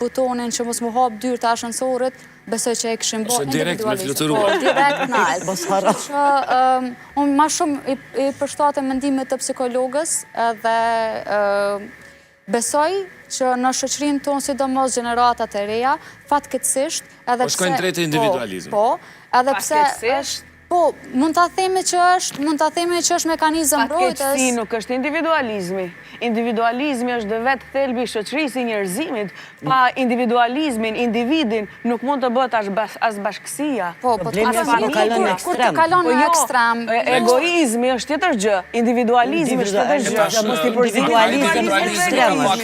butonin që mos më hap dyrë të ashensorit, besoj që e këshim bo individualisht. Direkt nalt. Që unë ma shumë i përshtatem mendimet të psikologës edhe besoj që në shoqërinë tonë, sidomos gjeneratat e reja, fatkeqësisht, edhe pse... Po shkojnë drejt e individualizmit. Po, edhe pse është... Po, mund të themi që është mekanizëm mbrojtës. Fatkeqësi nuk është individualizmi. Individualizmi është dhe vetë thelbi i shoqërisë i njerëzimit. Pa individualizmin, individin, nuk mund të bëhet as bashkësia. Po, kur të kalon në ekstrem. Egoizmi është tjetër gjë. Individualizmi është tjetër gjë. Mos i përzim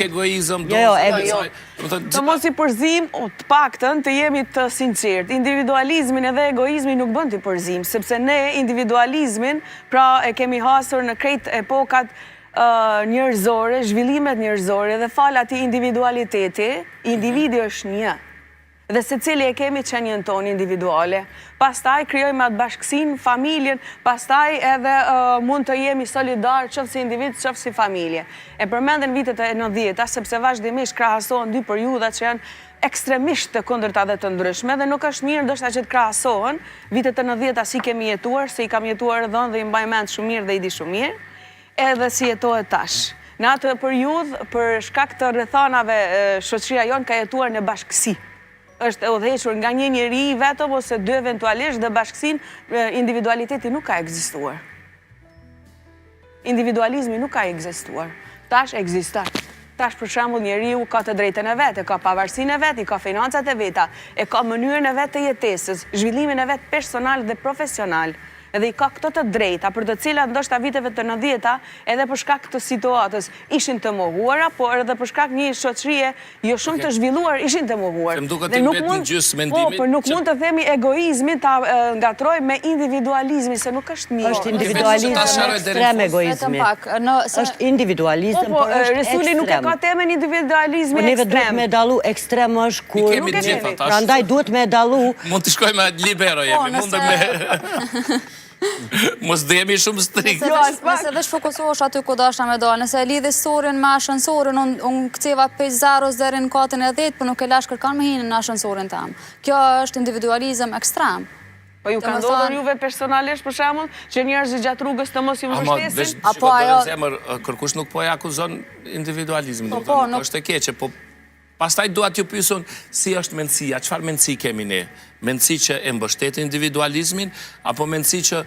egoizëm. Të mos i përzim, të paktën të jemi të sinqert. Individualizmin edhe egoizmin nuk bën të përzim, sepse ne individualizmin, pra e kemi hasur në krejt epokat njerëzore, zhvillimet njerëzore dhe fal ati individualiteti, individi është një. Dhe se cili e kemi qenjën tonë individuale. Pastaj kryojmë atë bashkësin, familjen, pastaj edhe mund të jemi solidarë qëfë si individ, qëfë si familje. E përmenden vitet e 90-ta, sepse vazhdimisht krahasohen dy periudha që janë ekstremisht të kundërta dhe të ndryshme, dhe nuk është mirë ndoshta që të krahasohen vitet e 90-ta si kemi jetuar, se i kam jetuar dhënë dhe i mbaj mend shumë mirë dhe i di shumë mirë, edhe si jetohet tash. Në atë periudhë, për shkak të rrethanave, shoqëria jonë ka jetuar në bashkësi. Është udhëhequr nga një njeri vetëm ose dy eventualisht, dhe bashkësin, individualiteti nuk ka ekzistuar. Individualizmi nuk ka ekzistuar. Tash ekziston. Tash për shembull njeriu ka të drejtën e vet, ka pavarësinë e vet, ka financat e veta, e ka mënyrën e vet të jetesës, zhvillimin e vet personal dhe profesional. Edhe i ka këto të drejta, për të cilat ndoshta viteve të 90-ta, edhe për shkak të situatës, ishin të mohuara, por edhe për shkak një shoqërie jo shumë të zhvilluar, ishin të mohuar. Dhe nuk mund të themi egoizmin ta ngatroj me individualizmin, se nuk është mirë. Është individualizëm ekstrem egoizmi. Është individualizëm, por është ekstrem. Resuli nuk e ka temën individualizmi ekstrem. Po neve duhet me dallu ekstrem është kur... Prandaj duhet me dallu... Mund të shkojmë atë libero jemi, mund të me... Mos dhe jemi shumë strikt. Nëse dhe shfokusohesh aty ku dashna me dalë, nëse e lidhi sorin me ashensorin, unë këceva 5-0 deri në katën e 10, për nuk e lash kërkan me hinë në ashensorin tam. Kjo është individualizëm ekstrem. Po ju ka ndodhur juve personalisht për shembull që njerëzit gjatë rrugës të mos ju mbështesin? Apo ajo kërkush nuk po e akuzon individualizmin, nuk është e keqe, po pastaj dua t'ju pyesun si është mendësia, çfarë mendësi kemi ne? Mendësi që e mbështet individualizmin, apo mendësi që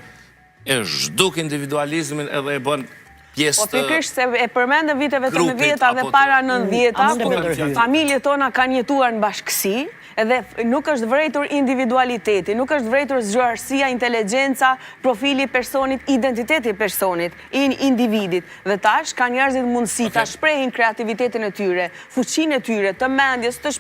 e zhduk individualizmin edhe e bën pjesë të... Po pikërisht se e përmendën viteve të 90-ta dhe para 90-ta, familjet tona kanë jetuar në bashkësi, edhe nuk është vrejtur individualiteti, nuk është vrejtur zgjuarësia, inteligjenca, profili personit, identiteti personit, individit. Dhe tash ka njerëzit mundësi ta shprehin kreativitetin e tyre, fuqinë e tyre, të mendjes, të